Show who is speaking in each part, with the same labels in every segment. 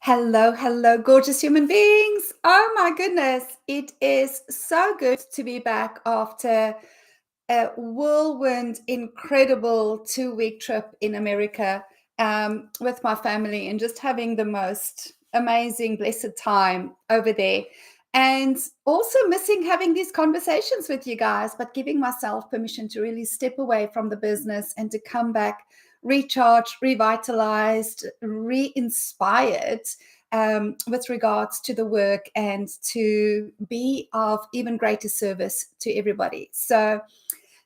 Speaker 1: Hello, hello, gorgeous human beings. Oh my goodness. It is so good to be back after a whirlwind, incredible 2-week trip in America with my family and just having the most amazing, blessed time over there. And also missing having these conversations with you guys, but giving myself permission to really step away from the business and to come back recharged, revitalized, re-inspired with regards to the work and to be of even greater service to everybody. So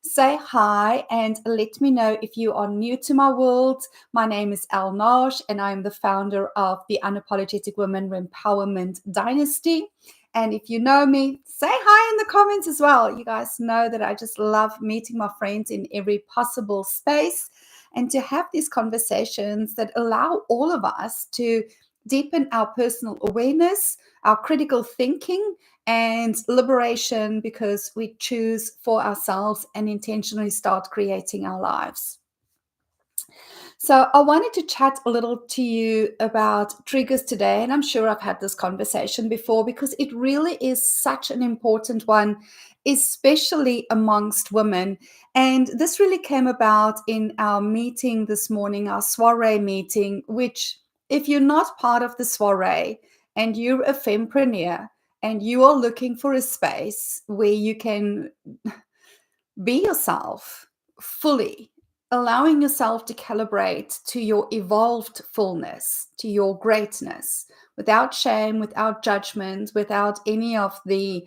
Speaker 1: say hi and let me know if you are new to my world. My name is Al Nash and I'm the founder of the Unapologetic Women Rempowerment Dynasty. And if you know me, say hi in the comments as well. You guys know that I just love meeting my friends in every possible space and to have these conversations that allow all of us to deepen our personal awareness, our critical thinking, and liberation because we choose for ourselves and intentionally start creating our lives. So I wanted to chat a little to you about triggers today, and I'm sure I've had this conversation before because it really is such an important one, especially amongst women. And this really came about in our meeting this morning, our soiree meeting, which if you're not part of the soiree and you're a fempreneur and you are looking for a space where you can be yourself fully, allowing yourself to calibrate to your evolved fullness, to your greatness, without shame, without judgment, without any of the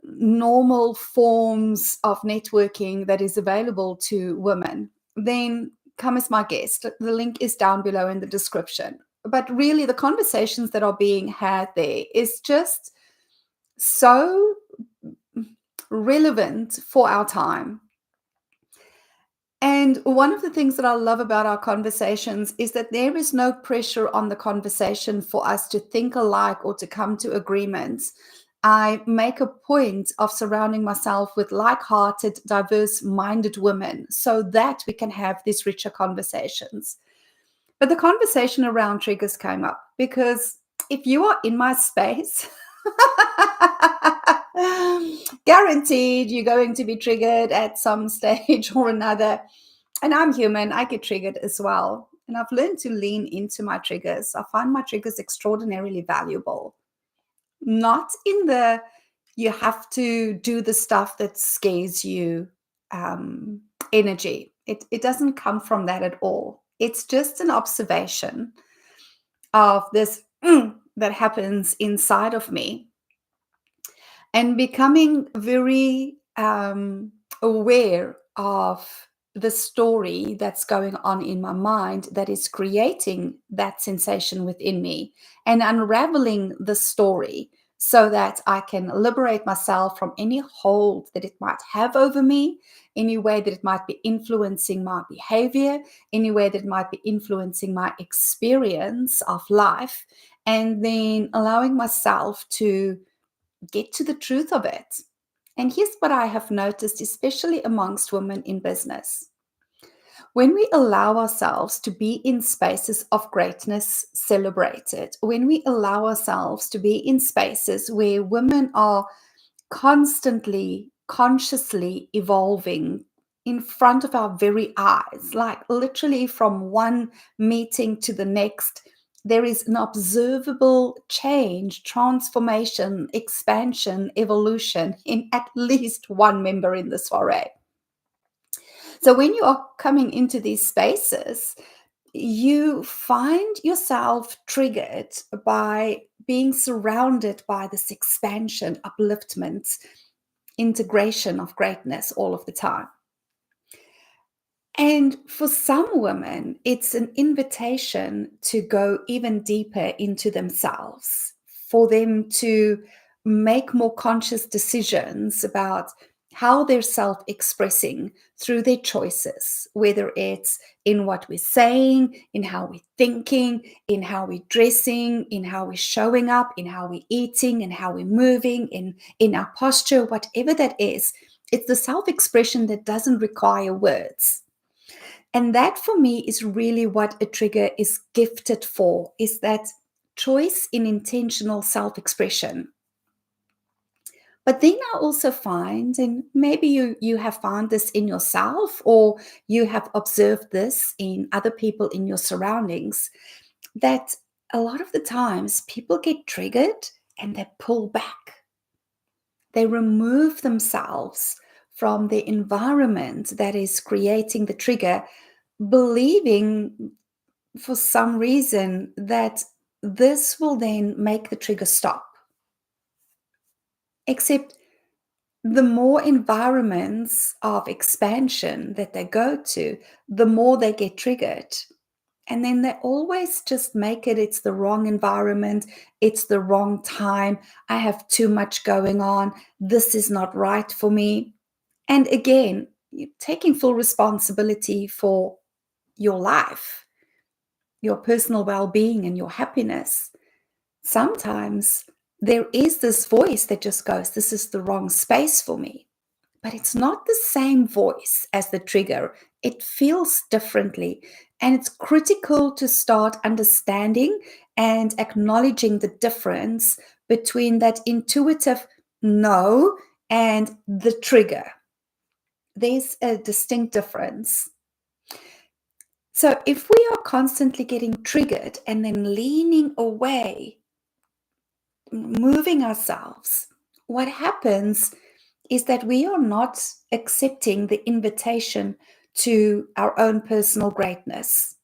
Speaker 1: normal forms of networking that is available to women, then come as my guest. The link is down below in the description. But really, the conversations that are being had there is just so relevant for our time. And one of the things that I love about our conversations is that there is no pressure on the conversation for us to think alike or to come to agreements. I make a point of surrounding myself with like-hearted, diverse-minded women so that we can have these richer conversations. But the conversation around triggers came up because if you are in my space, guaranteed you're going to be triggered at some stage or another. And I'm human, I get triggered as well. And I've learned to lean into my triggers. I find my triggers extraordinarily valuable. Not in the you have to do the stuff that scares you energy. It doesn't come from that at all. It's just an observation of this that happens inside of me and becoming very aware of the story that's going on in my mind that is creating that sensation within me and unraveling the story so that I can liberate myself from any hold that it might have over me, any way that it might be influencing my behavior, any way that it might be influencing my experience of life, and then allowing myself to get to the truth of it. And here's what I have noticed, especially amongst women in business. When we allow ourselves to be in spaces of greatness celebrated, when we allow ourselves to be in spaces where women are constantly, consciously evolving in front of our very eyes, like literally from one meeting to the next, there is an observable change, transformation, expansion, evolution in at least one member in the soiree. So when you are coming into these spaces, you find yourself triggered by being surrounded by this expansion, upliftment, integration of greatness all of the time. And for some women, it's an invitation to go even deeper into themselves, for them to make more conscious decisions about how they're self-expressing through their choices, whether it's in what we're saying, in how we're thinking, in how we're dressing, in how we're showing up, in how we're eating, in how we're moving, in our posture, whatever that is. It's the self-expression that doesn't require words. And that for me is really what a trigger is gifted for, is that choice in intentional self-expression. But then I also find, and maybe you have found this in yourself, or you have observed this in other people in your surroundings, that a lot of the times people get triggered and they pull back. They remove themselves from the environment that is creating the trigger, believing for some reason that this will then make the trigger stop. Except the more environments of expansion that they go to, the more they get triggered. And then they always just make it's the wrong environment, it's the wrong time, I have too much going on, this is not right for me. And again, you're taking full responsibility for your life, your personal well-being and your happiness. Sometimes there is this voice that just goes, this is the wrong space for me. But it's not the same voice as the trigger. It feels differently. And it's critical to start understanding and acknowledging the difference between that intuitive no and the trigger. There's a distinct difference. So if we are constantly getting triggered and then leaning away, moving ourselves, what happens is that we are not accepting the invitation to our own personal greatness.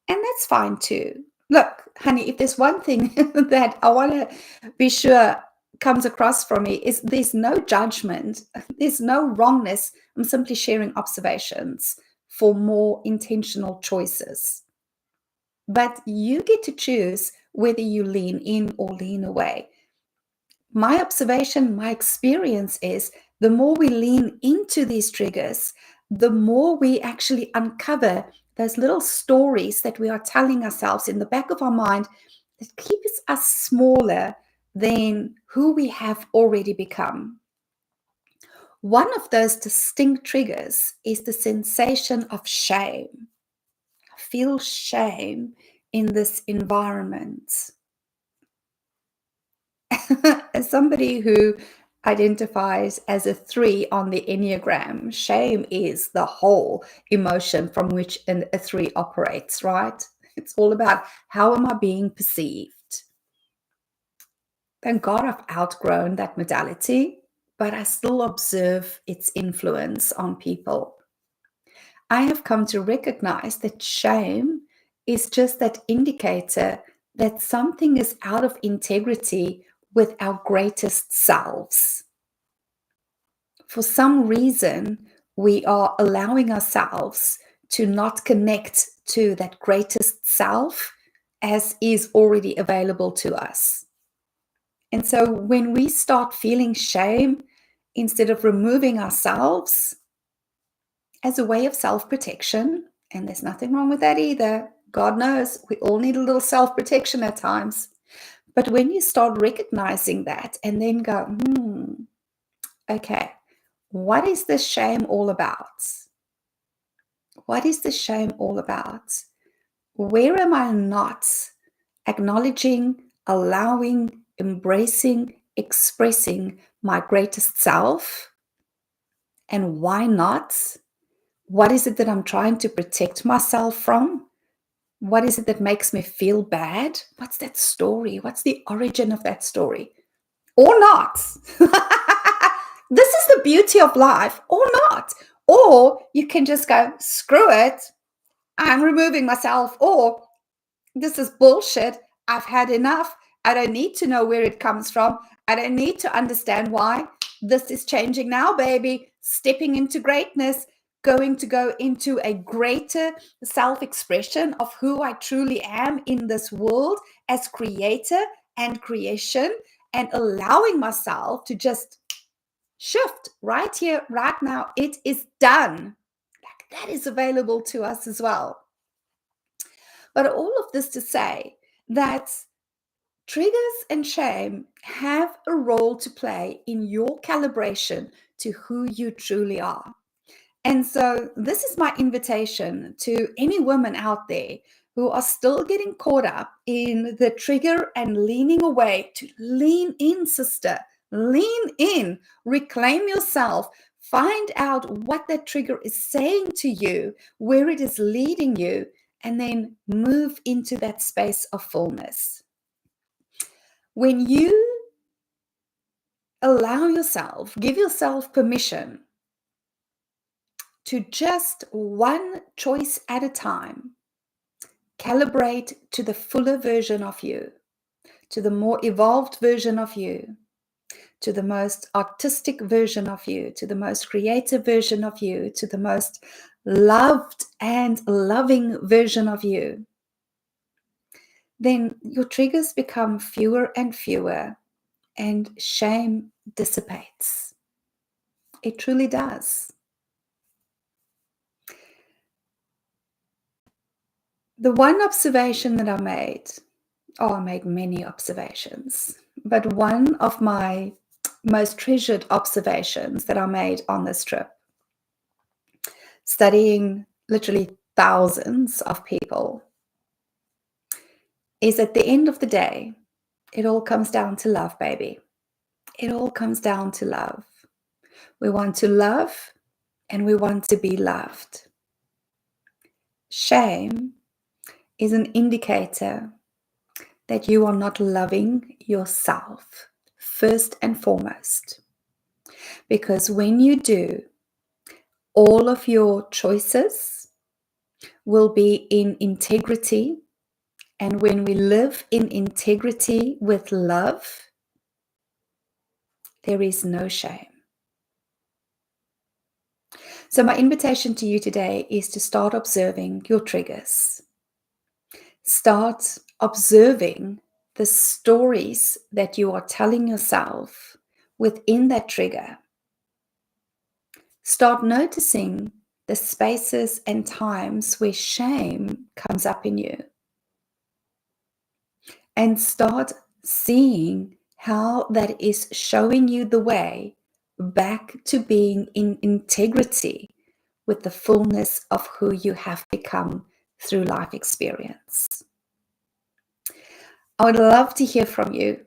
Speaker 1: And that's fine too. Look, honey, if there's one thing that I want to be sure comes across from me is there's no judgment, there's no wrongness. I'm simply sharing observations for more intentional choices. But you get to choose whether you lean in or lean away. My observation, my experience is the more we lean into these triggers, the more we actually uncover those little stories that we are telling ourselves in the back of our mind that keeps us smaller than who we have already become. One of those distinct triggers is the sensation of shame. I feel shame in this environment. As somebody who identifies as a 3 on the Enneagram, shame is the whole emotion from which a 3 operates, right? It's all about how am I being perceived? Thank God I've outgrown that modality, but I still observe its influence on people. I have come to recognize that shame is just that indicator that something is out of integrity with our greatest selves. For some reason, we are allowing ourselves to not connect to that greatest self as is already available to us. And so when we start feeling shame, instead of removing ourselves as a way of self-protection, and there's nothing wrong with that either. God knows we all need a little self-protection at times. But when you start recognizing that and then go, okay, what is this shame all about? What is this shame all about? Where am I not acknowledging, allowing, embracing, expressing my greatest self? And why not? What is it that I'm trying to protect myself from? What is it that makes me feel bad? What's that story? What's the origin of that story? Or not. This is the beauty of life, or not. Or you can just go, screw it, I'm removing myself, or this is bullshit, I've had enough, I don't need to know where it comes from, I don't need to understand why. This is changing now, baby. Stepping into greatness, going to go into a greater self-expression of who I truly am in this world as creator and creation, and allowing myself to just shift right here, right now. It is done. Like that is available to us as well. But all of this to say that triggers and shame have a role to play in your calibration to who you truly are. And so this is my invitation to any women out there who are still getting caught up in the trigger and leaning away, to lean in, sister. Lean in, reclaim yourself, find out what that trigger is saying to you, where it is leading you, and then move into that space of fullness. When you allow yourself, give yourself permission to just one choice at a time, calibrate to the fuller version of you, to the more evolved version of you, to the most artistic version of you, to the most creative version of you, to the most loved and loving version of you, then your triggers become fewer and fewer and shame dissipates. It truly does. The one observation that I made many observations, but one of my most treasured observations that I made on this trip, studying literally thousands of people, is at the end of the day, it all comes down to love, baby. It all comes down to love. We want to love and we want to be loved. Shame is an indicator that you are not loving yourself first and foremost. Because when you do, all of your choices will be in integrity. And when we live in integrity with love, there is no shame. So my invitation to you today is to start observing your triggers. Start observing the stories that you are telling yourself within that trigger. Start noticing the spaces and times where shame comes up in you. And start seeing how that is showing you the way back to being in integrity with the fullness of who you have become through life experience. I would love to hear from you.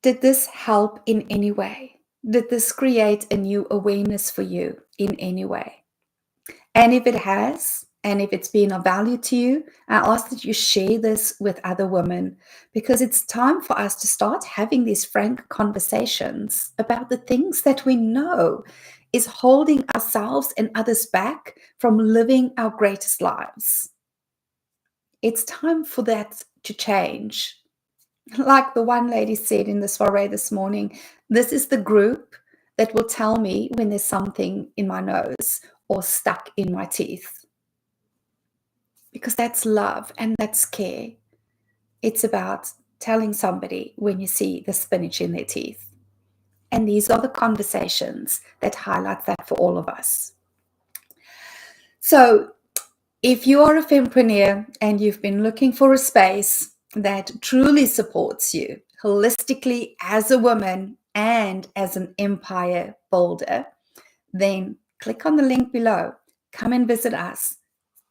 Speaker 1: Did this help in any way? Did this create a new awareness for you in any way? And if it has, and if it's been of value to you, I ask that you share this with other women, because it's time for us to start having these frank conversations about the things that we know is holding ourselves and others back from living our greatest lives. It's time for that to change. Like the one lady said in the soiree this morning, this is the group that will tell me when there's something in my nose or stuck in my teeth. Because that's love and that's care. It's about telling somebody when you see the spinach in their teeth. And these are the conversations that highlight that for all of us. So if you are a fempreneur and you've been looking for a space that truly supports you holistically as a woman and as an empire builder, then click on the link below. Come and visit us.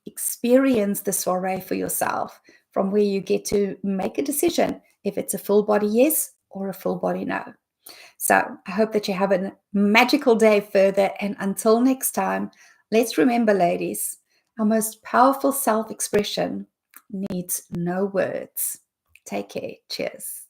Speaker 1: Experience the soiree for yourself, from where you get to make a decision if it's a full body yes or a full body no. So I hope that you have a magical day further. And until next time, let's remember, ladies, our most powerful self-expression needs no words. Take care. Cheers.